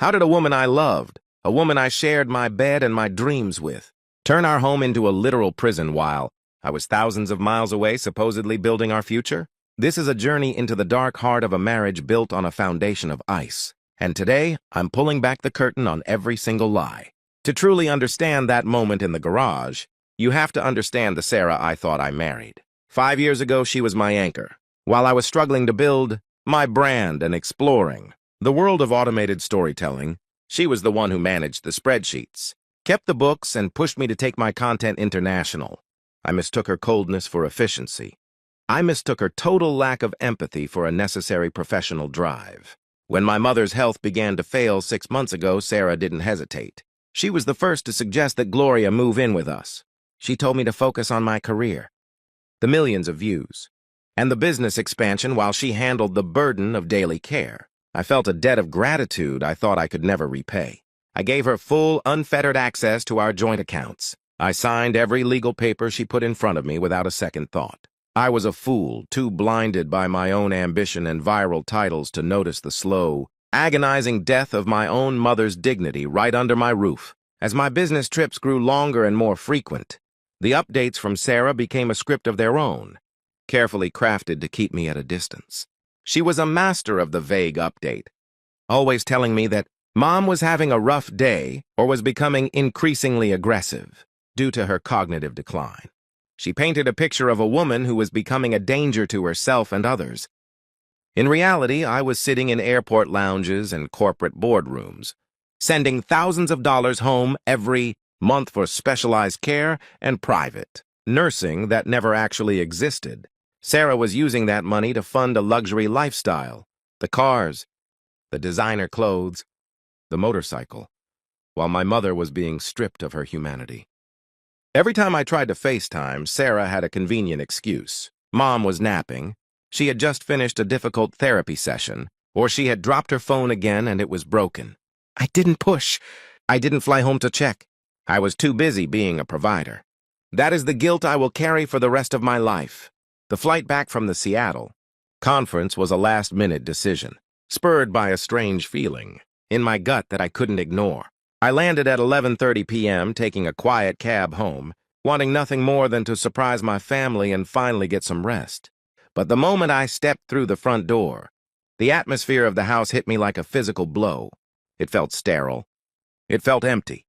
How did a woman I loved, a woman I shared my bed and my dreams with, turn our home into a literal prison while I was thousands of miles away supposedly building our future? This is a journey into the dark heart of a marriage built on a foundation of ice. And today, I'm pulling back the curtain on every single lie. To truly understand that moment in the garage, you have to understand the Sarah I thought I married. 5 years ago, she was my anchor. While I was struggling to build my brand and exploring the world of automated storytelling, she was the one who managed the spreadsheets, kept the books, and pushed me to take my content international. I mistook her coldness for efficiency. I mistook her total lack of empathy for a necessary professional drive. When my mother's health began to fail 6 months ago, Sarah didn't hesitate. She was the first to suggest that Gloria move in with us. She told me to focus on my career, the millions of views, and the business expansion while she handled the burden of daily care. I felt a debt of gratitude I thought I could never repay. I gave her full, unfettered access to our joint accounts. I signed every legal paper she put in front of me without a second thought. I was a fool, too blinded by my own ambition and viral titles to notice the slow, agonizing death of my own mother's dignity right under my roof. As my business trips grew longer and more frequent, the updates from Sarah became a script of their own, carefully crafted to keep me at a distance. She was a master of the vague update, always telling me that Mom was having a rough day or was becoming increasingly aggressive due to her cognitive decline. She painted a picture of a woman who was becoming a danger to herself and others. In reality, I was sitting in airport lounges and corporate boardrooms, sending thousands of dollars home every month for specialized care and private nursing that never actually existed. Sarah was using that money to fund a luxury lifestyle, the cars, the designer clothes, the motorcycle, while my mother was being stripped of her humanity. Every time I tried to FaceTime, Sarah had a convenient excuse. Mom was napping, she had just finished a difficult therapy session, or she had dropped her phone again and it was broken. I didn't push. I didn't fly home to check. I was too busy being a provider. That is the guilt I will carry for the rest of my life. The flight back from the Seattle conference was a last-minute decision, spurred by a strange feeling in my gut that I couldn't ignore. I landed at 11:30 p.m., taking a quiet cab home, wanting nothing more than to surprise my family and finally get some rest. But the moment I stepped through the front door, the atmosphere of the house hit me like a physical blow. It felt sterile. It felt empty.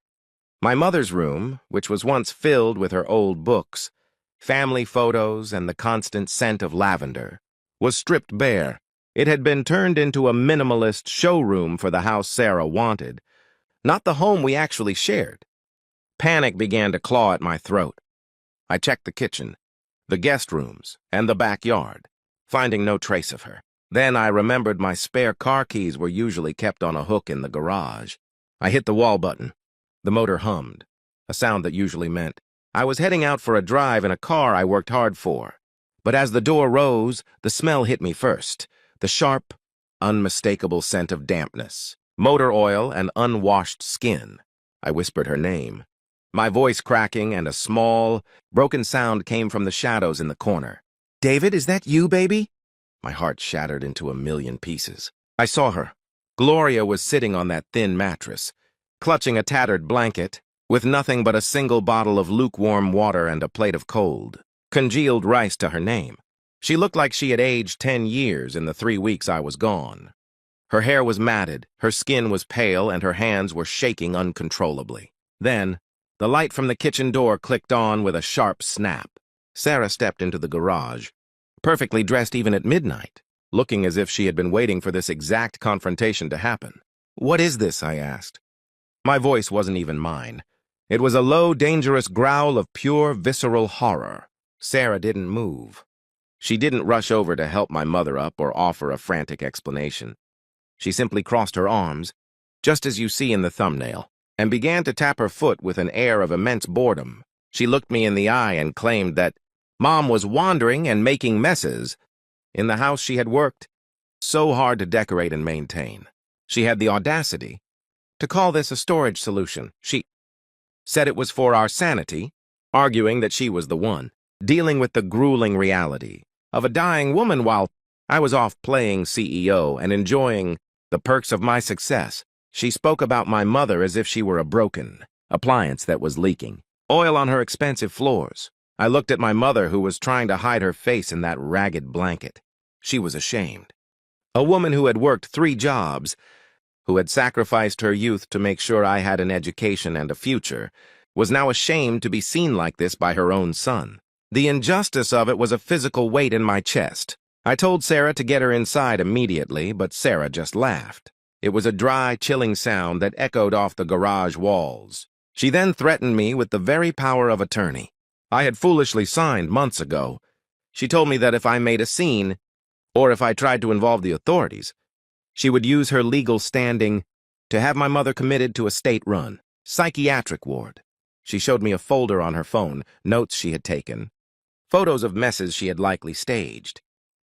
My mother's room, which was once filled with her old books, family photos, and the constant scent of lavender, was stripped bare. It had been turned into a minimalist showroom for the house Sarah wanted, not the home we actually shared. Panic began to claw at my throat. I checked the kitchen, the guest rooms, and the backyard, finding no trace of her. Then I remembered my spare car keys were usually kept on a hook in the garage. I hit the wall button. The motor hummed, a sound that usually meant I was heading out for a drive in a car I worked hard for. But as the door rose, the smell hit me first, the sharp, unmistakable scent of dampness, motor oil, and unwashed skin. I whispered her name, my voice cracking, and a small, broken sound came from the shadows in the corner. "David, is that you, baby?" My heart shattered into a million pieces. I saw her. Gloria was sitting on that thin mattress, clutching a tattered blanket, with nothing but a single bottle of lukewarm water and a plate of cold, congealed rice to her name. She looked like she had aged 10 years in the 3 weeks I was gone. Her hair was matted, her skin was pale, and her hands were shaking uncontrollably. Then, the light from the kitchen door clicked on with a sharp snap. Sarah stepped into the garage, perfectly dressed even at midnight, looking as if she had been waiting for this exact confrontation to happen. "What is this?" I asked. My voice wasn't even mine. It was a low, dangerous growl of pure, visceral horror. Sarah didn't move. She didn't rush over to help my mother up or offer a frantic explanation. She simply crossed her arms, just as you see in the thumbnail, and began to tap her foot with an air of immense boredom. She looked me in the eye and claimed that Mom was wandering and making messes in the house she had worked so hard to decorate and maintain. She had the audacity to call this a storage solution. She said it was for our sanity, arguing that she was the one, dealing with the grueling reality of a dying woman while I was off playing CEO and enjoying the perks of my success. She spoke about my mother as if she were a broken appliance that was leaking, oil on her expensive floors. I looked at my mother, who was trying to hide her face in that ragged blanket. She was ashamed. A woman who had worked 3 jobs, who had sacrificed her youth to make sure I had an education and a future, was now ashamed to be seen like this by her own son. The injustice of it was a physical weight in my chest. I told Sarah to get her inside immediately, but Sarah just laughed. It was a dry, chilling sound that echoed off the garage walls. She then threatened me with the very power of attorney I had foolishly signed months ago. She told me that if I made a scene, or if I tried to involve the authorities, she would use her legal standing to have my mother committed to a state-run psychiatric ward. She showed me a folder on her phone, notes she had taken, photos of messes she had likely staged,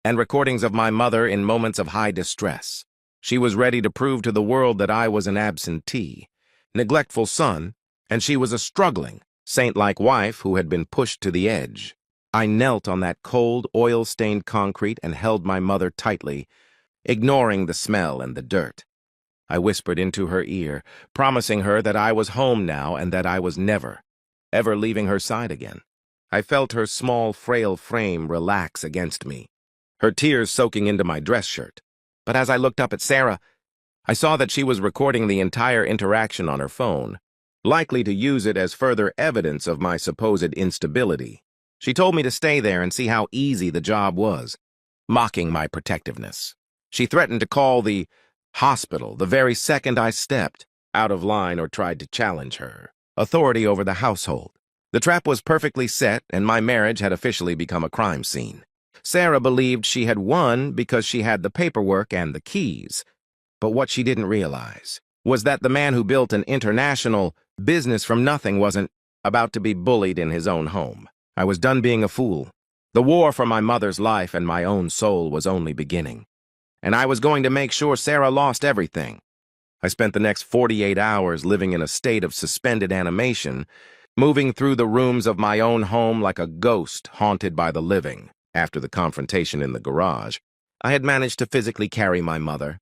and recordings of my mother in moments of high distress. She was ready to prove to the world that I was an absentee, neglectful son, and she was a struggling, saint-like wife who had been pushed to the edge. I knelt on that cold, oil-stained concrete and held my mother tightly, ignoring the smell and the dirt. I whispered into her ear, promising her that I was home now and that I was never, ever leaving her side again. I felt her small, frail frame relax against me, her tears soaking into my dress shirt. But as I looked up at Sarah, I saw that she was recording the entire interaction on her phone, likely to use it as further evidence of my supposed instability. She told me to stay there and see how easy the job was, mocking my protectiveness. She threatened to call the hospital the very second I stepped out of line or tried to challenge her authority over the household. The trap was perfectly set, and my marriage had officially become a crime scene. Sarah believed she had won because she had the paperwork and the keys, but what she didn't realize was that the man who built an international business from nothing wasn't about to be bullied in his own home. I was done being a fool. The war for my mother's life and my own soul was only beginning, and I was going to make sure Sarah lost everything. I spent the next 48 hours living in a state of suspended animation, moving through the rooms of my own home like a ghost haunted by the living. After the confrontation in the garage, I had managed to physically carry my mother,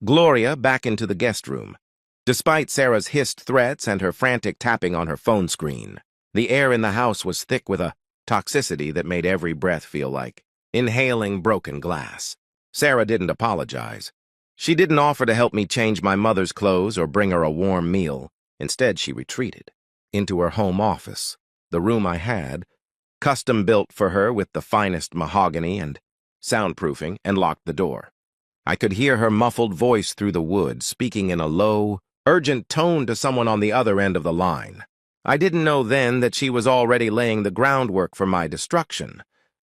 Gloria, back into the guest room. Despite Sarah's hissed threats and her frantic tapping on her phone screen, the air in the house was thick with a toxicity that made every breath feel like inhaling broken glass. Sarah didn't apologize. She didn't offer to help me change my mother's clothes or bring her a warm meal. Instead, she retreated into her home office, the room I had, custom built for her with the finest mahogany and soundproofing, and locked the door. I could hear her muffled voice through the wood, speaking in a low, urgent tone to someone on the other end of the line. I didn't know then that she was already laying the groundwork for my destruction,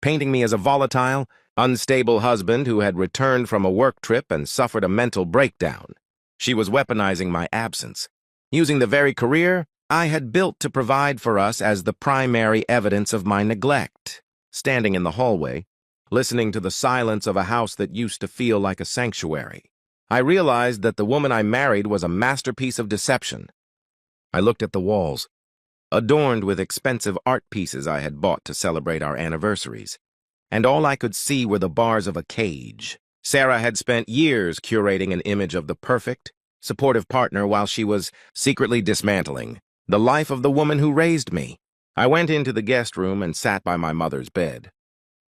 painting me as a volatile, unstable husband who had returned from a work trip and suffered a mental breakdown. She was weaponizing my absence, using the very career I had built to provide for us as the primary evidence of my neglect. Standing in the hallway, listening to the silence of a house that used to feel like a sanctuary, I realized that the woman I married was a masterpiece of deception. I looked at the walls, adorned with expensive art pieces I had bought to celebrate our anniversaries, and all I could see were the bars of a cage. Sarah had spent years curating an image of the perfect, supportive partner while she was secretly dismantling the life of the woman who raised me. I went into the guest room and sat by my mother's bed.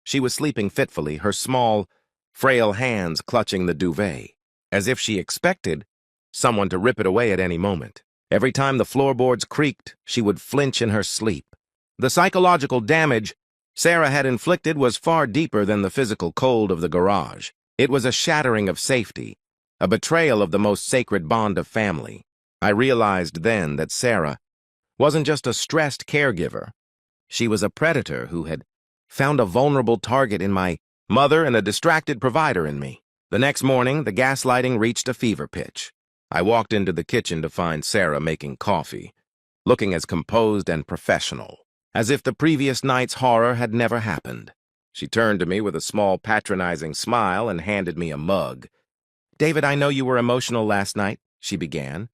She was sleeping fitfully, her small, frail hands clutching the duvet, as if she expected someone to rip it away at any moment. Every time the floorboards creaked, she would flinch in her sleep. The psychological damage Sarah had inflicted was far deeper than the physical cold of the garage. It was a shattering of safety, a betrayal of the most sacred bond of family. I realized then that Sarah wasn't just a stressed caregiver. She was a predator who had found a vulnerable target in my mother and a distracted provider in me. The next morning, the gaslighting reached a fever pitch. I walked into the kitchen to find Sarah making coffee, looking as composed and professional as if the previous night's horror had never happened. She turned to me with a small, patronizing smile and handed me a mug. "David, I know you were emotional last night," she began,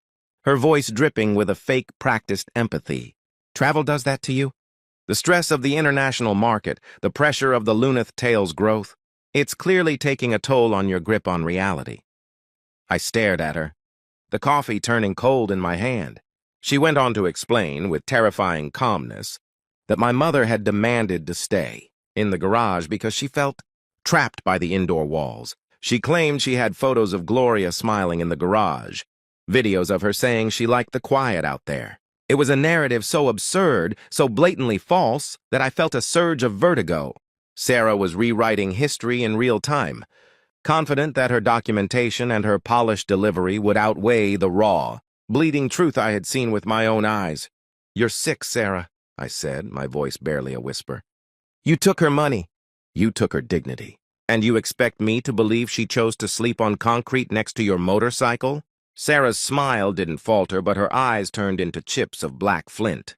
her voice dripping with a fake, practiced empathy. "Travel does that to you? The stress of the international market, the pressure of the Luneth Tales growth, it's clearly taking a toll on your grip on reality." I stared at her, the coffee turning cold in my hand. She went on to explain, with terrifying calmness, that my mother had demanded to stay in the garage because she felt trapped by the indoor walls. She claimed she had photos of Gloria smiling in the garage, videos of her saying she liked the quiet out there. It was a narrative so absurd, so blatantly false, that I felt a surge of vertigo. Sarah was rewriting history in real time, confident that her documentation and her polished delivery would outweigh the raw, bleeding truth I had seen with my own eyes. "You're sick, Sarah," I said, my voice barely a whisper. "You took her money. You took her dignity. And you expect me to believe she chose to sleep on concrete next to your motorcycle?" Sarah's smile didn't falter, but her eyes turned into chips of black flint.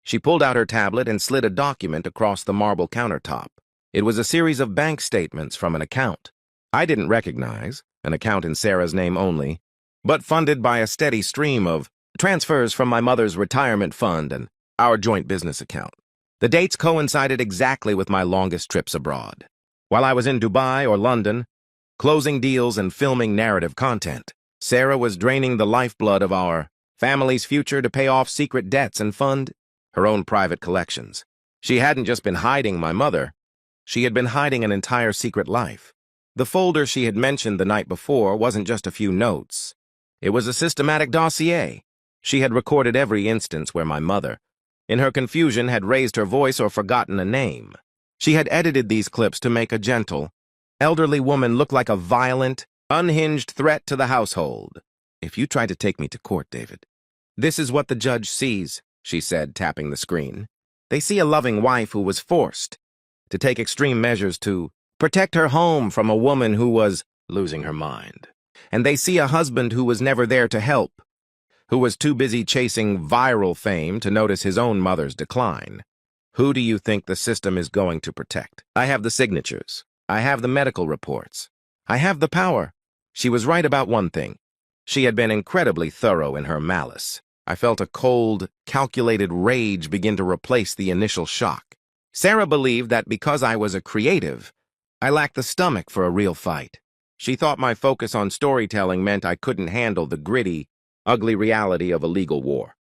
She pulled out her tablet and slid a document across the marble countertop. It was a series of bank statements from an account I didn't recognize, an account in Sarah's name only, but funded by a steady stream of transfers from my mother's retirement fund and our joint business account. The dates coincided exactly with my longest trips abroad. While I was in Dubai or London, closing deals and filming narrative content, Sarah was draining the lifeblood of our family's future to pay off secret debts and fund her own private collections. She hadn't just been hiding my mother, she had been hiding an entire secret life. The folder she had mentioned the night before wasn't just a few notes. It was a systematic dossier. She had recorded every instance where my mother, in her confusion, had raised her voice or forgotten a name. She had edited these clips to make a gentle, elderly woman look like a violent, unhinged threat to the household. "If you try to take me to court, David, this is what the judge sees," she said, tapping the screen. "They see a loving wife who was forced to take extreme measures to protect her home from a woman who was losing her mind. And they see a husband who was never there to help, who was too busy chasing viral fame to notice his own mother's decline. Who do you think the system is going to protect? I have the signatures. I have the medical reports. I have the power." She was right about one thing. She had been incredibly thorough in her malice. I felt a cold, calculated rage begin to replace the initial shock. Sarah believed that because I was a creative, I lacked the stomach for a real fight. She thought my focus on storytelling meant I couldn't handle the gritty, ugly reality of a legal war.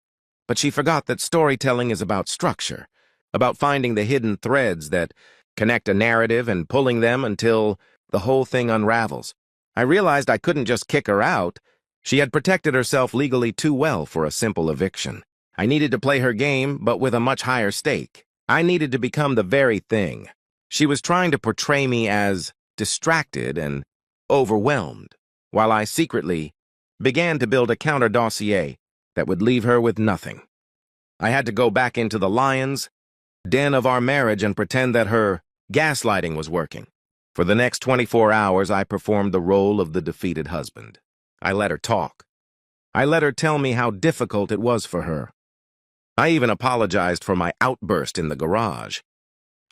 But she forgot that storytelling is about structure, about finding the hidden threads that connect a narrative and pulling them until the whole thing unravels. I realized I couldn't just kick her out. She had protected herself legally too well for a simple eviction. I needed to play her game, but with a much higher stake. I needed to become the very thing. She was trying to portray me as distracted and overwhelmed, while I secretly began to build a counter-dossier that would leave her with nothing. I had to go back into the lion's den of our marriage and pretend that her gaslighting was working. For the next 24 hours, I performed the role of the defeated husband. I let her talk. I let her tell me how difficult it was for her. I even apologized for my outburst in the garage.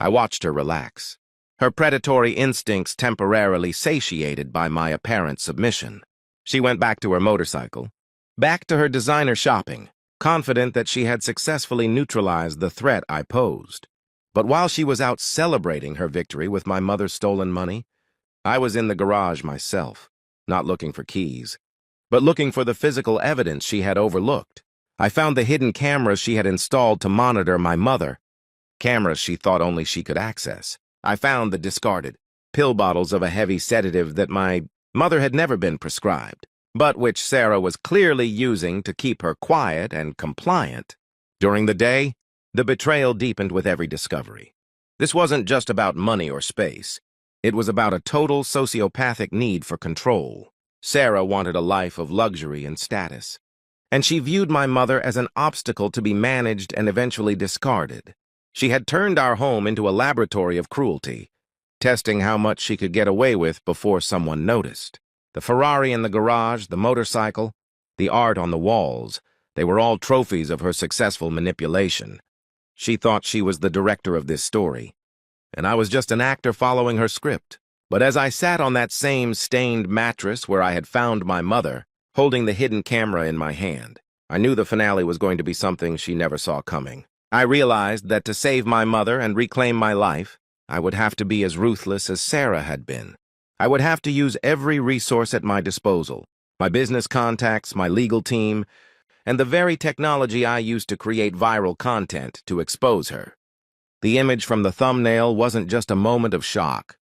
I watched her relax, her predatory instincts temporarily satiated by my apparent submission. She went back to her motorcycle, back to her designer shopping, confident that she had successfully neutralized the threat I posed. But while she was out celebrating her victory with my mother's stolen money, I was in the garage myself, not looking for keys, but looking for the physical evidence she had overlooked. I found the hidden cameras she had installed to monitor my mother, cameras she thought only she could access. I found the discarded pill bottles of a heavy sedative that my mother had never been prescribed, but which Sarah was clearly using to keep her quiet and compliant. During the day, the betrayal deepened with every discovery. This wasn't just about money or space. It was about a total sociopathic need for control. Sarah wanted a life of luxury and status, and she viewed my mother as an obstacle to be managed and eventually discarded. She had turned our home into a laboratory of cruelty, testing how much she could get away with before someone noticed. The Ferrari in the garage, the motorcycle, the art on the walls, they were all trophies of her successful manipulation. She thought she was the director of this story, and I was just an actor following her script. But as I sat on that same stained mattress where I had found my mother, holding the hidden camera in my hand, I knew the finale was going to be something she never saw coming. I realized that to save my mother and reclaim my life, I would have to be as ruthless as Sarah had been. I would have to use every resource at my disposal, My business contacts, my legal team, and the very technology I used to create viral content to expose her. The image from the thumbnail wasn't just a moment of shock.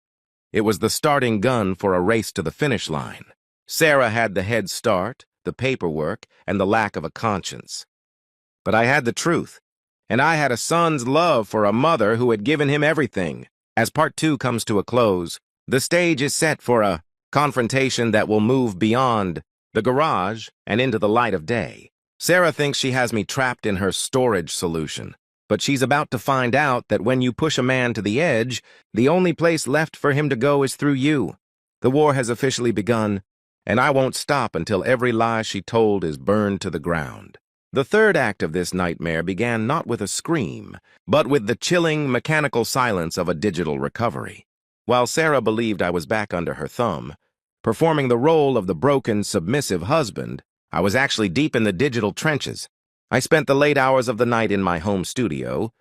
It was the starting gun for a race to the finish line. Sarah had the head start, the paperwork, and the lack of a conscience. But I had the truth, and I had a son's love for a mother who had given him everything. As part 2 comes to a close, the stage is set for a confrontation that will move beyond the garage and into the light of day. Sarah thinks she has me trapped in her storage solution, but she's about to find out that when you push a man to the edge, the only place left for him to go is through you. The war has officially begun, and I won't stop until every lie she told is burned to the ground. The third act of this nightmare began not with a scream, but with the chilling, mechanical silence of a digital recovery. While Sarah believed I was back under her thumb, performing the role of the broken, submissive husband, I was actually deep in the digital trenches. I spent the late hours of the night in my home studio,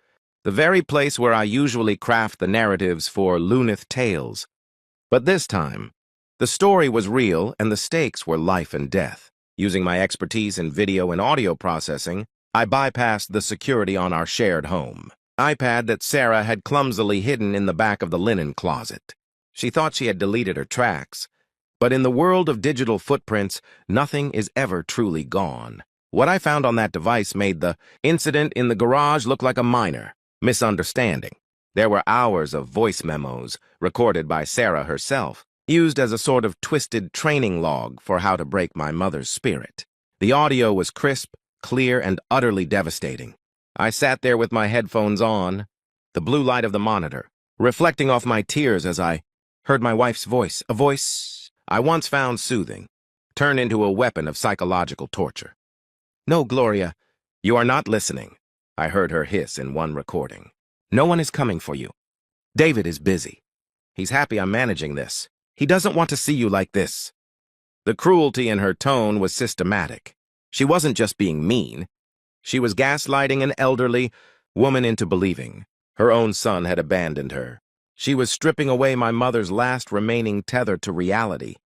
the very place where I usually craft the narratives for Lunith Tales. But this time, the story was real and the stakes were life and death. Using my expertise in video and audio processing, I bypassed the security on our shared home iPad that Sarah had clumsily hidden in the back of the linen closet. She thought she had deleted her tracks, but in the world of digital footprints, nothing is ever truly gone. What I found on that device made the incident in the garage look like a minor misunderstanding. There were hours of voice memos, recorded by Sarah herself, used as a sort of twisted training log for how to break my mother's spirit. The audio was crisp, clear, and utterly devastating. I sat there with my headphones on, the blue light of the monitor, reflecting off my tears as I heard my wife's voice, a voice I once found soothing, turn into a weapon of psychological torture. "No, Gloria, you are not listening," I heard her hiss in one recording. "No one is coming for you. David is busy. He's happy I'm managing this. He doesn't want to see you like this." The cruelty in her tone was systematic. She wasn't just being mean. She was gaslighting an elderly woman into believing her own son had abandoned her. She was stripping away my mother's last remaining tether to reality,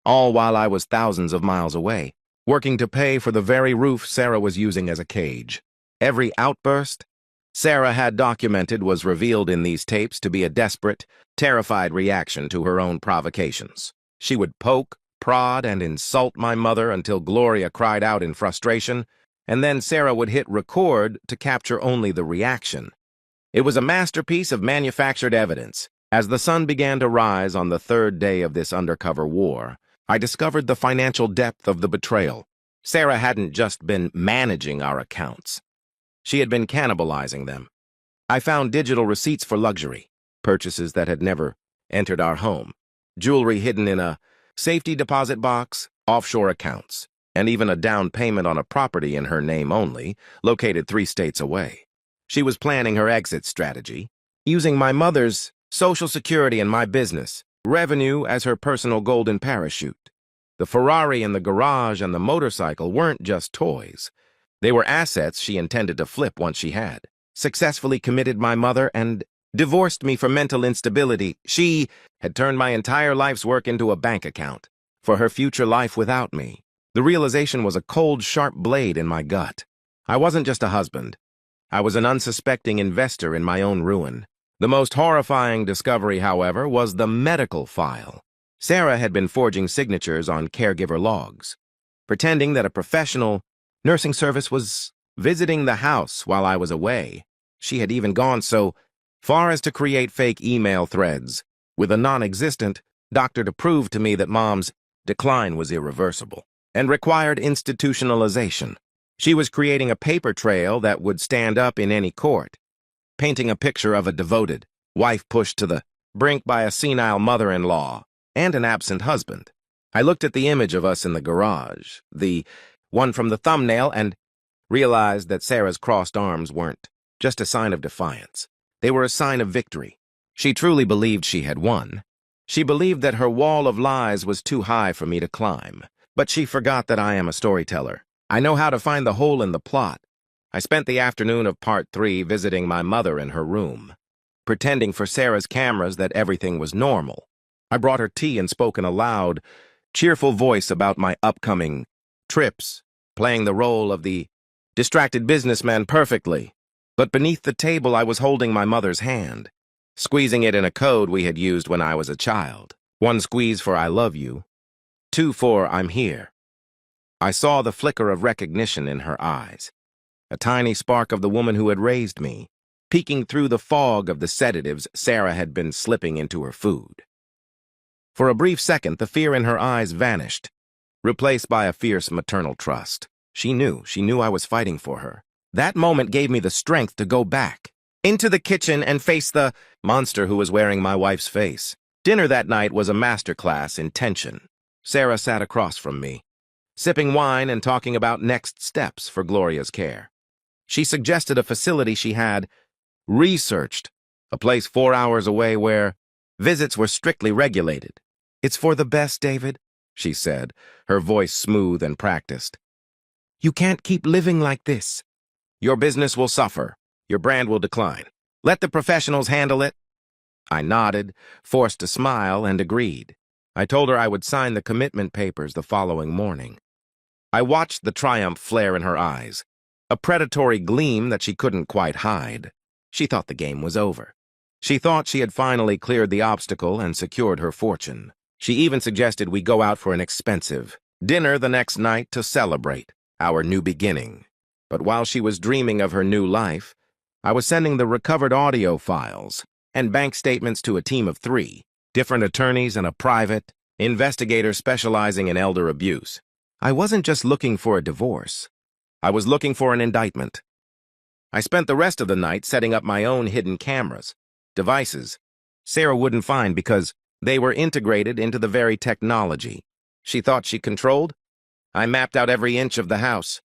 all while I was thousands of miles away, working to pay for the very roof Sarah was using as a cage. Every outburst Sarah had documented was revealed in these tapes to be a desperate, terrified reaction to her own provocations. She would poke, prod, and insult my mother until Gloria cried out in frustration, and then Sarah would hit record to capture only the reaction. It was a masterpiece of manufactured evidence. As the sun began to rise on the third day of this undercover war, I discovered the financial depth of the betrayal. Sarah hadn't just been managing our accounts. She had been cannibalizing them. I found digital receipts for luxury, purchases that had never entered our home, jewelry hidden in a safety deposit box, offshore accounts, and even a down payment on a property in her name only, located 3 states away. She was planning her exit strategy, using my mother's Social Security and my business, revenue as her personal golden parachute. The Ferrari in the garage and the motorcycle weren't just toys. They were assets she intended to flip once she had successfully committed my mother and divorced me for mental instability. She had turned my entire life's work into a bank account for her future life without me. The realization was a cold, sharp blade in my gut. I wasn't just a husband. I was an unsuspecting investor in my own ruin. The most horrifying discovery, however, was the medical file. Sarah had been forging signatures on caregiver logs, pretending that a professional nursing service was visiting the house while I was away. She had even gone so far as to create fake email threads with a non-existent doctor to prove to me that Mom's decline was irreversible and required institutionalization. She was creating a paper trail that would stand up in any court, painting a picture of a devoted wife pushed to the brink by a senile mother-in-law and an absent husband. I looked at the image of us in the garage, the one from the thumbnail, and realized that Sarah's crossed arms weren't just a sign of defiance. They were a sign of victory. She truly believed she had won. She believed that her wall of lies was too high for me to climb. But she forgot that I am a storyteller. I know how to find the hole in the plot. I spent the afternoon of part 3 visiting my mother in her room, pretending for Sarah's cameras that everything was normal. I brought her tea and spoke in a loud, cheerful voice about my upcoming trips, playing the role of the distracted businessman perfectly. But beneath the table, I was holding my mother's hand, squeezing it in a code we had used when I was a child. 1 squeeze for I love you, 2 for I'm here. I saw the flicker of recognition in her eyes, a tiny spark of the woman who had raised me, peeking through the fog of the sedatives Sarah had been slipping into her food. For a brief second, the fear in her eyes vanished, replaced by a fierce maternal trust. She knew I was fighting for her. That moment gave me the strength to go back into the kitchen and face the monster who was wearing my wife's face. Dinner that night was a masterclass in tension. Sarah sat across from me, sipping wine and talking about next steps for Gloria's care. She suggested a facility she had researched, a place 4 hours away where visits were strictly regulated. "It's for the best, David," she said, her voice smooth and practiced. "You can't keep living like this. Your business will suffer. Your brand will decline. Let the professionals handle it." I nodded, forced a smile, and agreed. I told her I would sign the commitment papers the following morning. I watched the triumph flare in her eyes, a predatory gleam that she couldn't quite hide. She thought the game was over. She thought she had finally cleared the obstacle and secured her fortune. She even suggested we go out for an expensive dinner the next night to celebrate our new beginning. But while she was dreaming of her new life, I was sending the recovered audio files and bank statements to a team of 3, different attorneys and a private investigator specializing in elder abuse. I wasn't just looking for a divorce. I was looking for an indictment. I spent the rest of the night setting up my own hidden cameras, devices Sarah wouldn't find because they were integrated into the very technology she thought she controlled. I mapped out every inch of the house,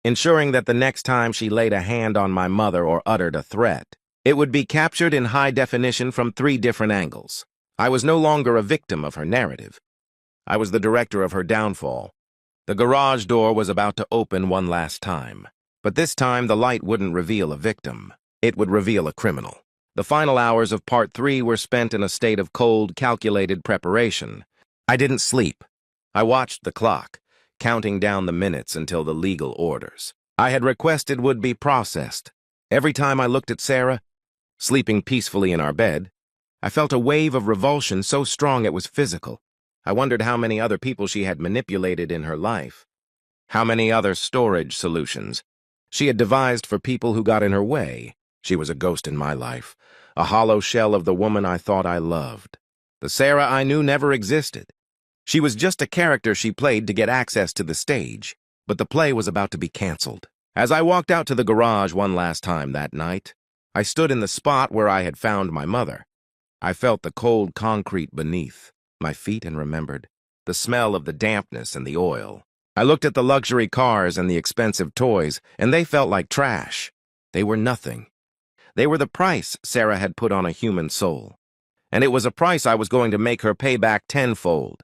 ensuring that the next time she laid a hand on my mother or uttered a threat, it would be captured in high definition from 3 different angles. I was no longer a victim of her narrative. I was the director of her downfall. The garage door was about to open one last time, but this time the light wouldn't reveal a victim. It would reveal a criminal. The final hours of Part 3 were spent in a state of cold, calculated preparation. I didn't sleep. I watched the clock, counting down the minutes until the legal orders I had requested would be processed. Every time I looked at Sarah, sleeping peacefully in our bed, I felt a wave of revulsion so strong it was physical. I wondered how many other people she had manipulated in her life, how many other storage solutions she had devised for people who got in her way. She was a ghost in my life, a hollow shell of the woman I thought I loved. The Sarah I knew never existed. She was just a character she played to get access to the stage, but the play was about to be canceled. As I walked out to the garage one last time that night, I stood in the spot where I had found my mother. I felt the cold concrete beneath my feet and remembered the smell of the dampness and the oil. I looked at the luxury cars and the expensive toys, and they felt like trash. They were nothing. They were the price Sarah had put on a human soul, and it was a price I was going to make her pay back tenfold.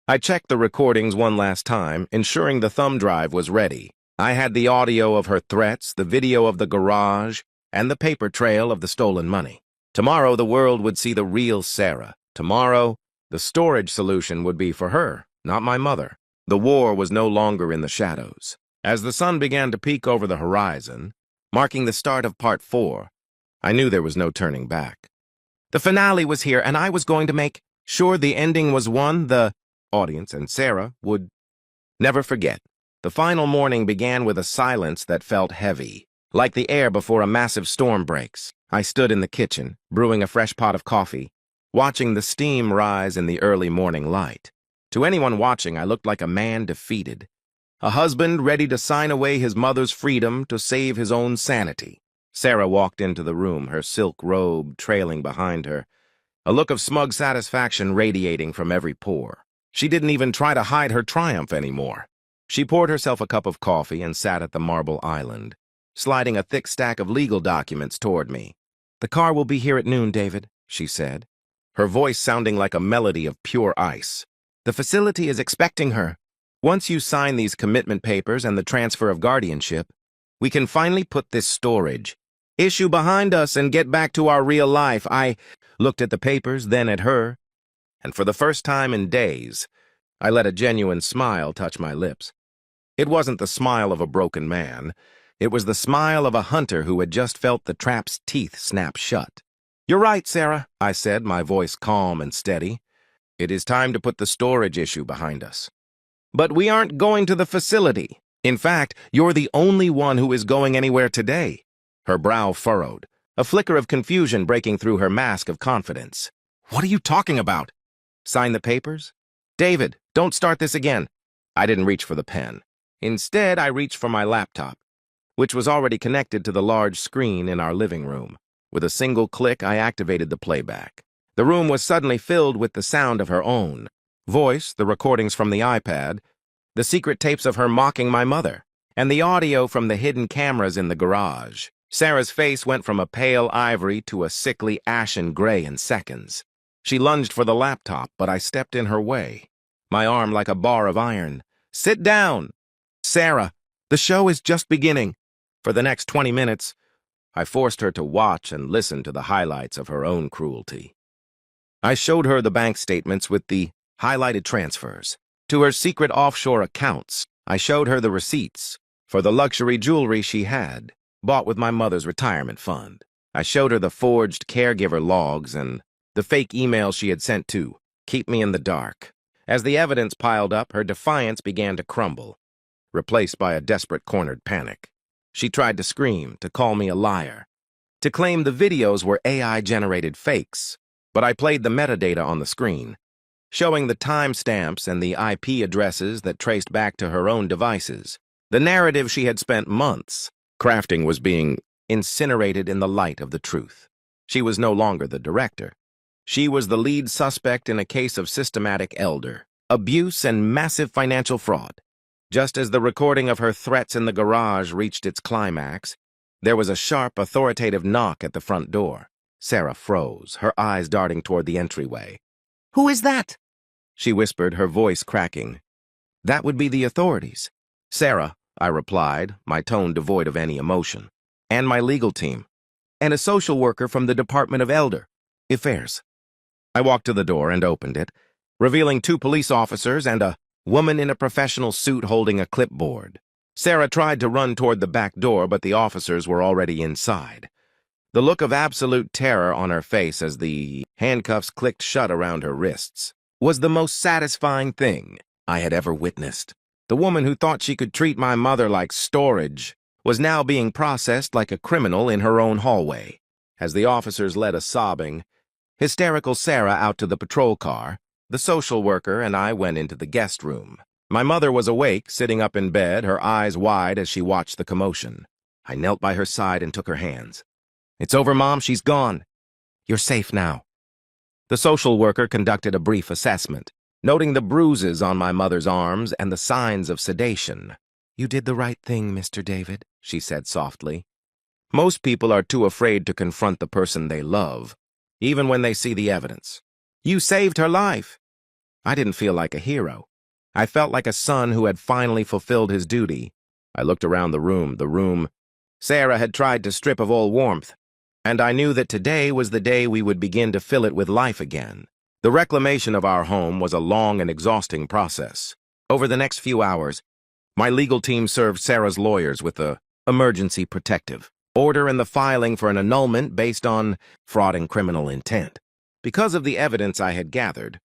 I checked the recordings one last time, ensuring the thumb drive was ready. I had the audio of her threats, the video of the garage, and the paper trail of the stolen money. Tomorrow, the world would see the real Sarah. Tomorrow, the storage solution would be for her, not my mother. The war was no longer in the shadows. As the sun began to peek over the horizon, marking the start of Part 4, I knew there was no turning back. The finale was here, and I was going to make sure the ending was one the audience and Sarah would never forget. The final morning began with a silence that felt heavy, like the air before a massive storm breaks. I stood in the kitchen, brewing a fresh pot of coffee, watching the steam rise in the early morning light. To anyone watching, I looked like a man defeated, a husband ready to sign away his mother's freedom to save his own sanity. Sarah walked into the room, her silk robe trailing behind her, a look of smug satisfaction radiating from every pore. She didn't even try to hide her triumph anymore. She poured herself a cup of coffee and sat at the marble island, sliding a thick stack of legal documents toward me. "The car will be here at noon, David," she said, her voice sounding like a melody of pure ice. "The facility is expecting her. Once you sign these commitment papers and the transfer of guardianship, we can finally put this storage issue behind us and get back to our real life." I looked at the papers, then at her, and for the first time in days, I let a genuine smile touch my lips. It wasn't the smile of a broken man. It was the smile of a hunter who had just felt the trap's teeth snap shut. "You're right, Sarah," I said, my voice calm and steady. "It is time to put the storage issue behind us." "But we aren't going to the facility. In fact, you're the only one who is going anywhere today." Her brow furrowed, a flicker of confusion breaking through her mask of confidence. "What are you talking about?" "Sign the papers?" "David, don't start this again." I didn't reach for the pen. Instead, I reached for my laptop, which was already connected to the large screen in our living room. With a single click, I activated the playback. The room was suddenly filled with the sound of her own voice, the recordings from the iPad, the secret tapes of her mocking my mother, and the audio from the hidden cameras in the garage. Sarah's face went from a pale ivory to a sickly ashen gray in seconds. She lunged for the laptop, but I stepped in her way, my arm like a bar of iron. "Sit down!" "Sarah, the show is just beginning." For the next 20 minutes, I forced her to watch and listen to the highlights of her own cruelty. I showed her the bank statements with the highlighted transfers to her secret offshore accounts. I showed her the receipts for the luxury jewelry she had bought with my mother's retirement fund. I showed her the forged caregiver logs and the fake emails she had sent to keep me in the dark. As the evidence piled up, her defiance began to crumble, replaced by a desperate cornered panic. She tried to scream, to call me a liar, to claim the videos were AI-generated fakes, but I played the metadata on the screen, showing the timestamps and the IP addresses that traced back to her own devices. The narrative she had spent months crafting was being incinerated in the light of the truth. She was no longer the director. She was the lead suspect in a case of systematic elder abuse and massive financial fraud. Just as the recording of her threats in the garage reached its climax, there was a sharp, authoritative knock at the front door. Sarah froze, her eyes darting toward the entryway. "Who is that?" she whispered, her voice cracking. "That would be the authorities." "Sarah," I replied, my tone devoid of any emotion. "And my legal team. And a social worker from the Department of Elder Affairs." I walked to the door and opened it, revealing 2 police officers and a woman in a professional suit holding a clipboard. Sarah tried to run toward the back door, but the officers were already inside. The look of absolute terror on her face as the handcuffs clicked shut around her wrists was the most satisfying thing I had ever witnessed. The woman who thought she could treat my mother like storage was now being processed like a criminal in her own hallway. As the officers led a sobbing, hysterical Sarah out to the patrol car, the social worker and I went into the guest room. My mother was awake, sitting up in bed, her eyes wide as she watched the commotion. I knelt by her side and took her hands. "It's over, Mom. She's gone. You're safe now." The social worker conducted a brief assessment, noting the bruises on my mother's arms and the signs of sedation. "You did the right thing, Mr. David," she said softly. "Most people are too afraid to confront the person they love, even when they see the evidence. You saved her life." I didn't feel like a hero. I felt like a son who had finally fulfilled his duty. I looked around the room Sarah had tried to strip of all warmth, and I knew that today was the day we would begin to fill it with life again. The reclamation of our home was a long and exhausting process. Over the next few hours, my legal team served Sarah's lawyers with the emergency protective order and the filing for an annulment based on fraud and criminal intent. Because of the evidence I had gathered,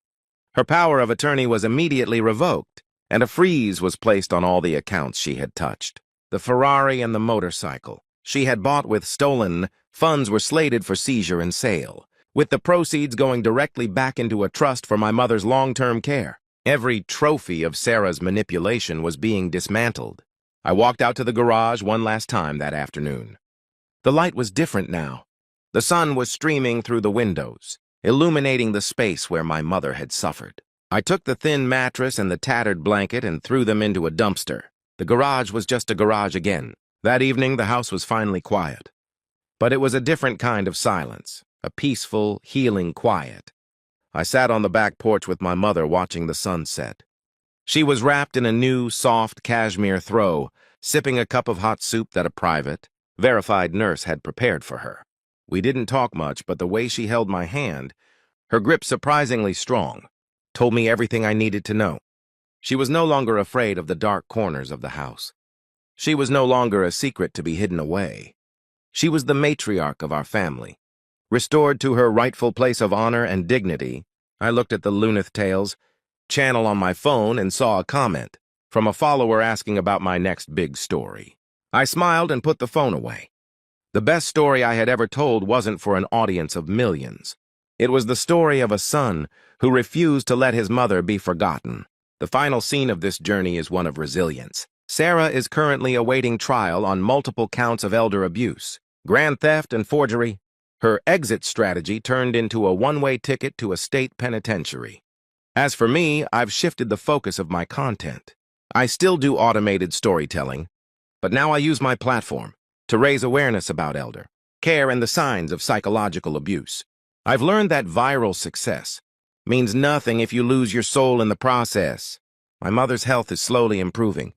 her power of attorney was immediately revoked, and a freeze was placed on all the accounts she had touched. The Ferrari and the motorcycle she had bought with stolen funds were slated for seizure and sale, with the proceeds going directly back into a trust for my mother's long-term care. Every trophy of Sarah's manipulation was being dismantled. I walked out to the garage one last time that afternoon. The light was different now. The sun was streaming through the windows, illuminating the space where my mother had suffered. I took the thin mattress and the tattered blanket and threw them into a dumpster. The garage was just a garage again. That evening, the house was finally quiet. But it was a different kind of silence, a peaceful, healing quiet. I sat on the back porch with my mother watching the sunset. She was wrapped in a new, soft cashmere throw, sipping a cup of hot soup that a private, verified nurse had prepared for her. We didn't talk much, but the way she held my hand, her grip surprisingly strong, told me everything I needed to know. She was no longer afraid of the dark corners of the house. She was no longer a secret to be hidden away. She was the matriarch of our family. Restored to her rightful place of honor and dignity, I looked at the Luneth Tales channel on my phone and saw a comment from a follower asking about my next big story. I smiled and put the phone away. The best story I had ever told wasn't for an audience of millions. It was the story of a son who refused to let his mother be forgotten. The final scene of this journey is one of resilience. Sarah is currently awaiting trial on multiple counts of elder abuse, grand theft, and forgery. Her exit strategy turned into a one-way ticket to a state penitentiary. As for me, I've shifted the focus of my content. I still do automated storytelling, but now I use my platform to raise awareness about elder care and the signs of psychological abuse. I've learned that viral success means nothing if you lose your soul in the process. My mother's health is slowly improving,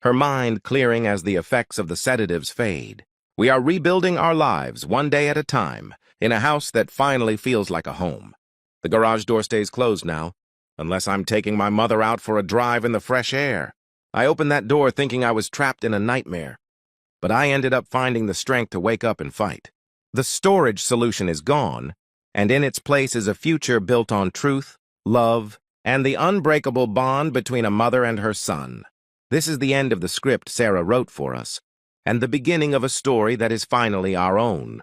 her mind clearing as the effects of the sedatives fade. We are rebuilding our lives one day at a time in a house that finally feels like a home. The garage door stays closed now, unless I'm taking my mother out for a drive in the fresh air. I opened that door thinking I was trapped in a nightmare, but I ended up finding the strength to wake up and fight. The storage solution is gone, and in its place is a future built on truth, love, and the unbreakable bond between a mother and her son. This is the end of the script Sarah wrote for us, and the beginning of a story that is finally our own.